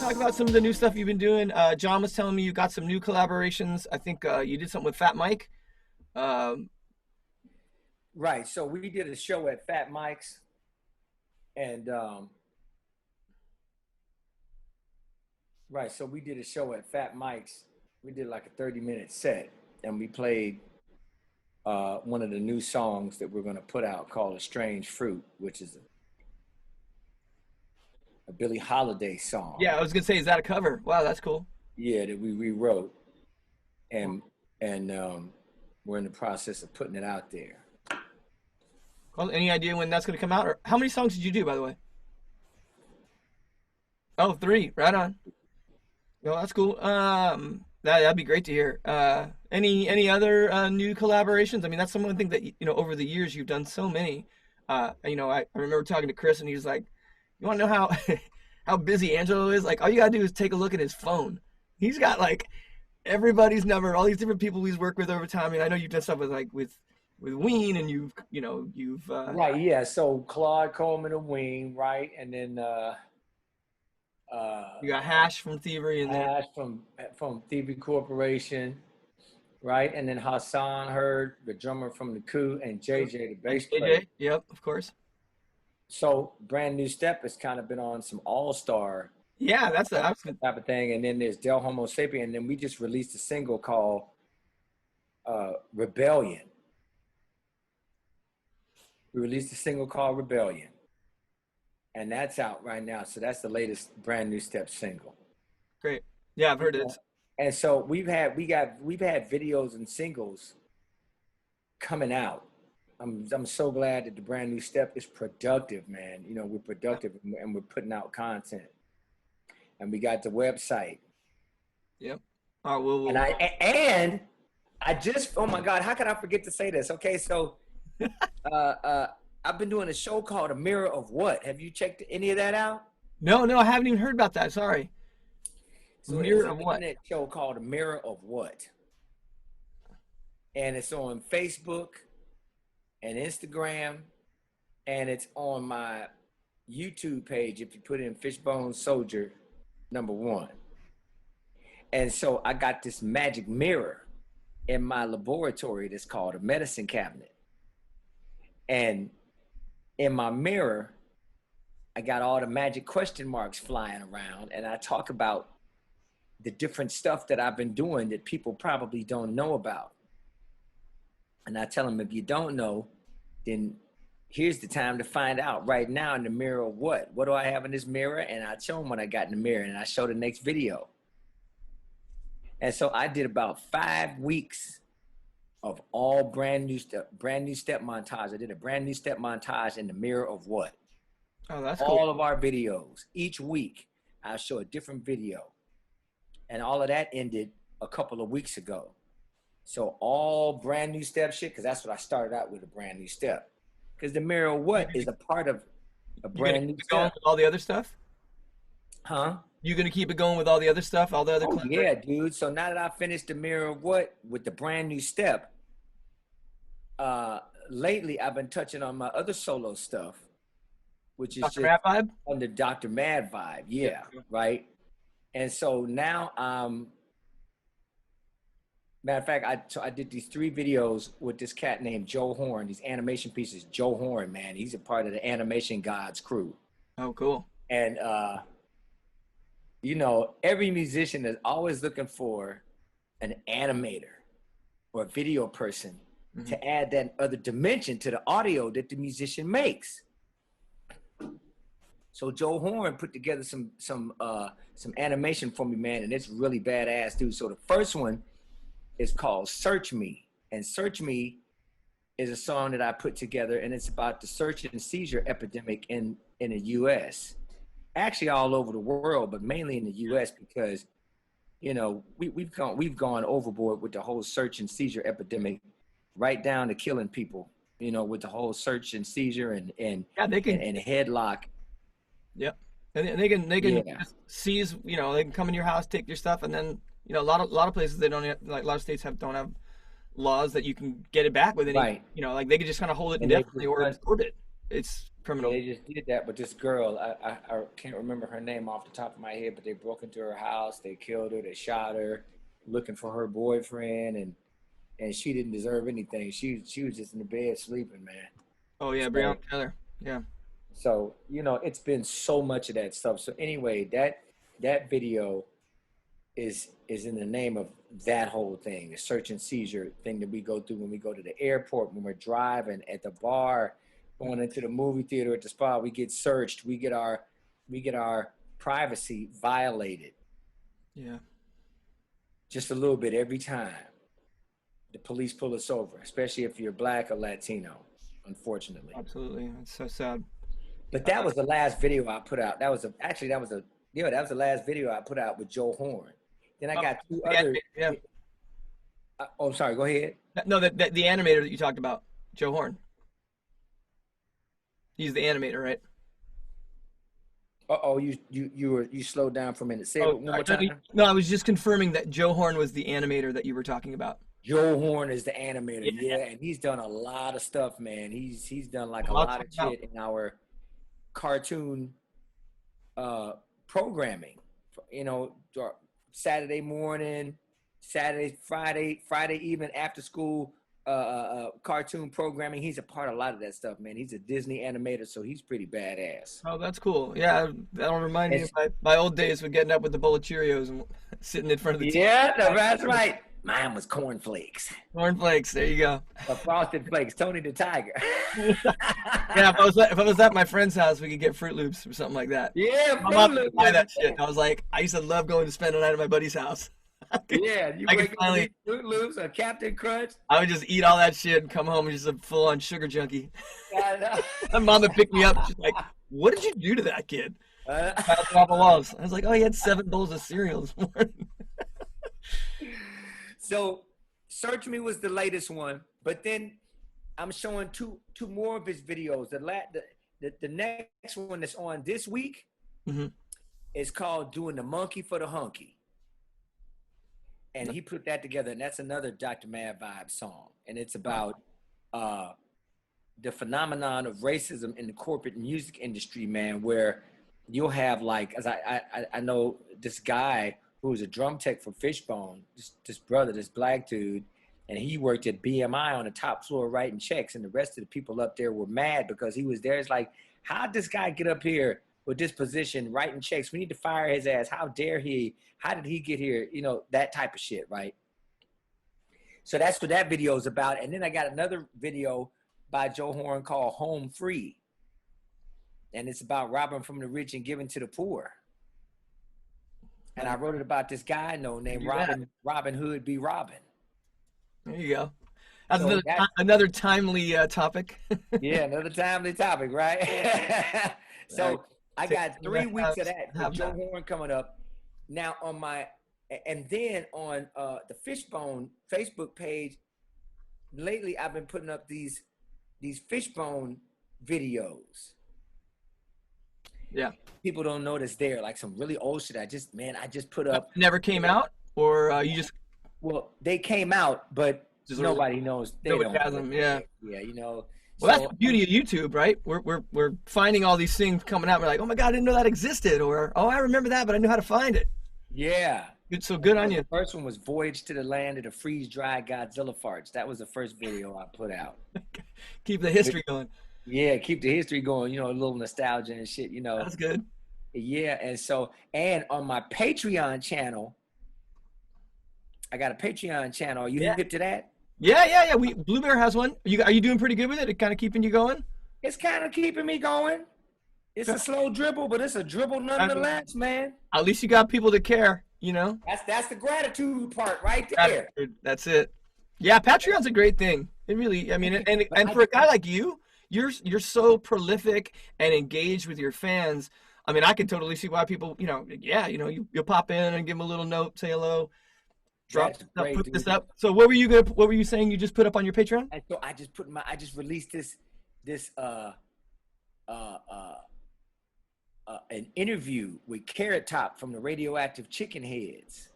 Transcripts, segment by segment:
talk about some of the new stuff you've been doing? John was telling me you got some new collaborations. I think you did something with Fat Mike. Um, Right. So we did a show at Fat Mike's, and right. So we did a show at Fat Mike's. We did like a 30-minute set, and we played one of the new songs that we're going to put out called "A Strange Fruit," which is a Billie Holiday song. yeah, I was gonna say, is that a cover? Wow, that's cool. Yeah, that we rewrote, and and we're in the process of putting it out there. Well, any idea when that's gonna come out? Or how many songs did you do, by the way? Oh, three. Right on. Well, that's cool. That'd be great to hear. Any other new collaborations? I mean, that's some one thing that over the years you've done so many. I remember talking to Chris, and he's like, "You want to know how how busy Angelo is? Like, all you gotta do is take a look at his phone. He's got like everybody's number, all these different people he's worked with over time. I mean, I know you've done stuff with with Ween, and you've Right. Yeah. So Claude Coleman of Wing, right, and then you got Hash from Thievery in there. Ash from Thievery Corporation, right, and then Hassan Hurd, the drummer from the Coup, and JJ, the And bass player. JJ, yep, of course. So Brand New Step has kind of been on some all-star Yeah, that's the I was gonna, type of thing, and then there's Del Homo Sapien, and then we just released a single called Rebellion. We released a single called Rebellion, and that's out right now. So that's the latest Brand New Step single. great. Yeah, I've heard it. And so we've had videos and singles coming out. I'm so glad that the Brand New Step is productive, man. We're productive and we're putting out content. And we got the website. Yep. All right, we'll, And I just, oh my God, how could I forget to say this? Okay, so I've been doing a show called A Mirror of What. Have you checked any of that out? no, I haven't even heard about that. Sorry. So it's Mirror an of what? internet show called A Mirror of What. And it's on Facebook and Instagram, and it's on my YouTube page if you put in Fishbone Soldier #1. And so I got this magic mirror in my laboratory that's called a medicine cabinet. And in my mirror, I got all the magic question marks flying around, and I talk about the different stuff that I've been doing that people probably don't know about. And I tell them, if you don't know, then here's the time to find out right now in the mirror of what? What do I have in this mirror? And I show them what I got in the mirror, and I show the next video. And so I did about 5 weeks of all brand new step montage. I did a brand new step montage in the mirror of what? Oh, that's All cool. of our videos. Each week, I'll show a different video. And all of that ended a couple of weeks ago. So all brand new step shit, because that's what I started out with, a brand new step. Because the mirror of what is a part of a You gonna brand new keep it going step. with all the other stuff? Huh? You gonna keep it going with all the other stuff, all the other Oh collaborations? yeah, dude. So now that I finished the mirror of what with the brand new step, lately I've been touching on my other solo stuff, which is Dr. just Matt vibe? on the Dr. Mad vibe. Yeah, right. And so now matter of fact, I did these 3 videos with this cat named Joe Horn, these animation pieces. Joe Horn, man, he's a part of the Animation Gods crew. Oh, cool. And every musician is always looking for an animator or a video person to add that other dimension to the audio that the musician makes. So Joe Horn put together some animation for me, man, and it's really badass, dude. So the first one is called Search Me. And Search Me is a song that I put together, and it's about the search and seizure epidemic in the US. Actually all over the world, but mainly in the US, because we've gone overboard with the whole search and seizure epidemic, right down to killing people, with the whole search and seizure and Yeah, they can. and headlock. Yep. And they can Yeah. just seize. They can come in your house, take your stuff, and then a lot of places they don't have, like a lot of states don't have laws that you can get it back with any. Right. Like they could just kind of hold it And they indefinitely or absorb it. it's Yeah, criminal. they just did that, but this girl, I can't remember her name off the top of my head, but they broke into her house, they killed her, they shot her, looking for her boyfriend, and she didn't deserve anything. She was just in the bed sleeping, man. Oh yeah, Breonna So Taylor. Yeah. so it's been so much of that stuff. So anyway, that video is in the name of that whole thing, the search and seizure thing that we go through when we go to the airport, when we're driving, at the bar, going into the movie theater, at the spa. We get searched. We get our privacy violated Yeah. just a little bit every time the police pull us over, especially if you're black or Latino, unfortunately. Absolutely. It's so sad. But that was the last video I put out. That was the last video I put out with Joe Horn. Then I Oh, got two the other. animator, yeah. Oh, sorry. Go ahead. No, the animator that you talked about, Joe Horn. He's the animator, right? Oh, you slowed down for a minute. Say it Oh, one sorry. more time. No, I was just confirming that Joe Horn was the animator that you were talking about. Joe Horn is the animator, Yeah. yeah, and he's done a lot of stuff, man. He's done like a Well, I'll lot check of it out. shit in our cartoon uh programming. You know, Saturday morning, Friday evening after school cartoon programming. He's a part of a lot of that stuff, man. He's a Disney animator, so he's pretty badass. Oh, that's cool. Yeah, that'll remind me of It's, my old days with getting up with the bowl of Cheerios and sitting in front of the TV. yeah, no, that's right. Mine was cornflakes. Corn flakes. There you go. Frosted Flakes, Tony the Tiger. Yeah, if I was at my friend's house, we could get Fruit Loops or something like that. Yeah, My Fruit mom would Loops, buy that shit. I used to love going to spend the night at my buddy's house. I could, yeah, you I could wake up and finally, eat Fruit Loops or Captain Crunch. I would just eat all that shit and come home and just a full-on sugar junkie. I know. My mom would pick me up. She's like, "What did you do to that kid?" Uh, Bounced off the walls. I was like, "Oh, he had 7 bowls of cereal this morning." so, Search Me was the latest one, but then I'm showing two more of his videos. The next one that's on this week Hmm. is called "Doing the Monkey for the Hunky," and he put that together, and that's another Dr. Mad Vibe song, and it's about uh, the phenomenon of racism in the corporate music industry, man, where you'll have like, as I know this guy who was a drum tech for Fishbone, this brother, this black dude, and he worked at BMI on the top floor writing checks, and the rest of the people up there were mad because he was there. It's like, how'd this guy get up here with this position writing checks? We need to fire his ass. How dare he? How did he get here? You know, that type of shit, right? So that's what that video is about. And then I got another video by Joe Horn called Home Free. And it's about robbing from the rich and giving to the poor. And I wrote it about this guy I know named Robin Hood B. Robin. There you go. That's So that's, another timely topic. yeah, another timely topic, right? So I got 3 weeks of that with Joe Horn coming up. Now on my, and then on the Fishbone Facebook page, lately I've been putting up these Fishbone videos. Yeah. People don't know that's there, like some really old shit. I just put up. Never came out, or you just Well, they came out, but nobody knows. They nobody don't has them. Yeah. Yeah, you know. Well, that's the beauty of YouTube, right? We're finding all these things coming out. We're like, oh my god, I didn't know that existed, or oh, I remember that, but I knew how to find it. Yeah. Good on you. The first one was Voyage to the Land of the Freeze-Dried Godzilla Farts. That was the first video I put out. Keep the history going. Yeah, keep the history going, you know, a little nostalgia and shit, you know. That's good. Yeah, and on my Patreon channel, I got a Patreon channel. Are you hip to that? Yeah. Blue Bear has one. Are you doing pretty good with it? It kind of keeping you going? It's kind of keeping me going. It's a slow dribble, but it's a dribble nonetheless, man. At least you got people that care, you know? That's the gratitude part right there. That's it. Yeah, Patreon's a great thing. It really, I mean, and for a guy like you, you're so prolific and engaged with your fans. I mean, I can totally see why people, you'll pop in and give them a little note, say hello, drop stuff, put this up. So what were you saying you just put up on your Patreon? And so I just released this an interview with Carrot Top from the Radioactive Chicken Heads.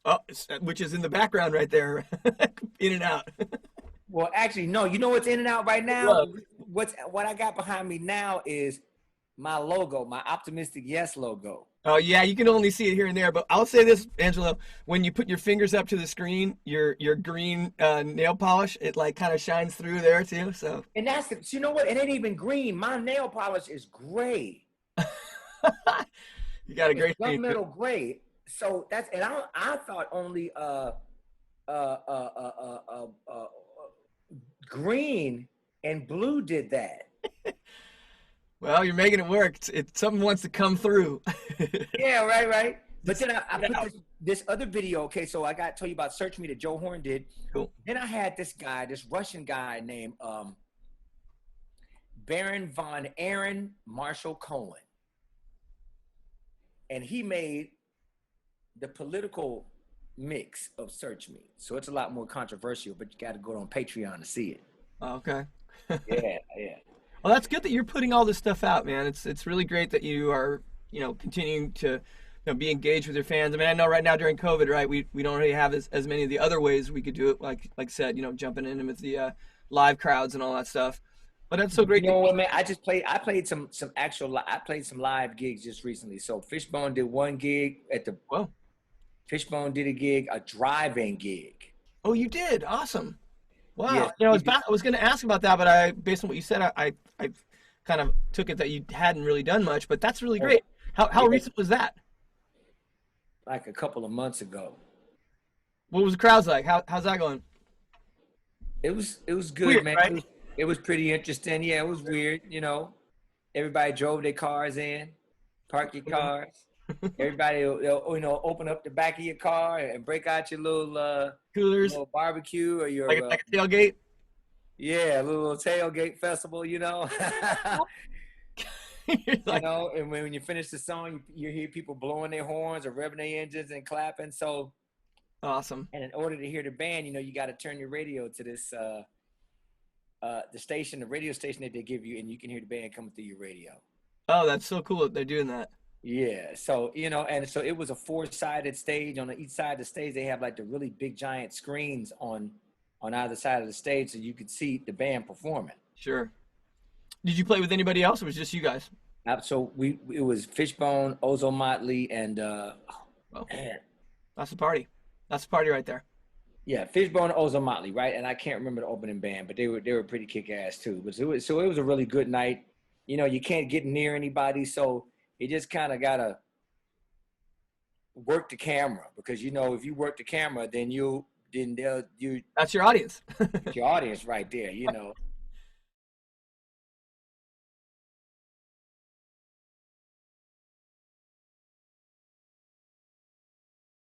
Oh, which is in the background right there, in and out. Well, actually, no. You know what's in and out right now? what I got behind me now is my logo, my optimistic yes logo. Oh yeah, you can only see it here and there, but I'll say this, Angelo, when you put your fingers up to the screen, your green nail polish, it like kind of shines through there too. So And that's the, you know what? It ain't even green. My nail polish is gray. you got a It's great shade to it. gunmetal gray. So that's, and I thought only uh, uh, uh, uh, green and blue did that. Well, you're making it work. Something wants to come through. Yeah, right, right. But Just then I get put out. this other video. Okay, so I got to tell you about Search Me that Joe Horn did. Cool. Then I had this guy, this Russian guy named Baron von Aaron Marshall Cohen, and he made the political mix of Search Me. So it's a lot more controversial, but you got to go on Patreon to see it. Okay. Yeah, yeah. Well, that's good that you're putting all this stuff out, man. It's really great that you are, continuing to, be engaged with your fans. I mean, I know right now during COVID, right, we don't really have as many of the other ways we could do it, like I said, jumping in with the live crowds and all that stuff. But that's so You great know that what, man? I played some actual. I played some live gigs just recently. So Fishbone did one gig at the well, Fishbone did a gig, a drive-in gig. oh, you did. Awesome. Yes, Wow. he did. I was going to ask about that, but based on what you said, I kind of took it that you hadn't really done much, but that's really Oh, great. How yeah, recent was that? like a couple of months ago. What was the crowds like? How's that going? It was good, Weird, man. right? It was pretty interesting. Yeah, it was weird. Everybody drove their cars in, park your cars. Everybody, will, open up the back of your car and break out your Coolers, little barbecue or like your like a tailgate. yeah, little tailgate festival. You're like, And when you finish the song, you hear people blowing their horns or revving their engines and clapping. So, awesome. and in order to hear the band, you got to turn your radio to this the radio station that they give you, and you can hear the band coming through your radio. Oh, that's so cool that they're doing that. Yeah, so and so it was a four-sided stage. On each side of the stage, they have like the really big giant screens on either side of the stage, so you could see the band performing. Sure. Did you play with anybody else, or was it just you guys? So it was Fishbone, Ozo Motley, and Well, man, that's the party. That's the party right there. yeah, Fishbone, Ozo Motley, right? And I can't remember the opening band, but they were pretty kick ass too. But it was a really good night. You can't get near anybody, so you just kind of gotta work the camera because if you work the camera, then you That's your audience. your audience right there.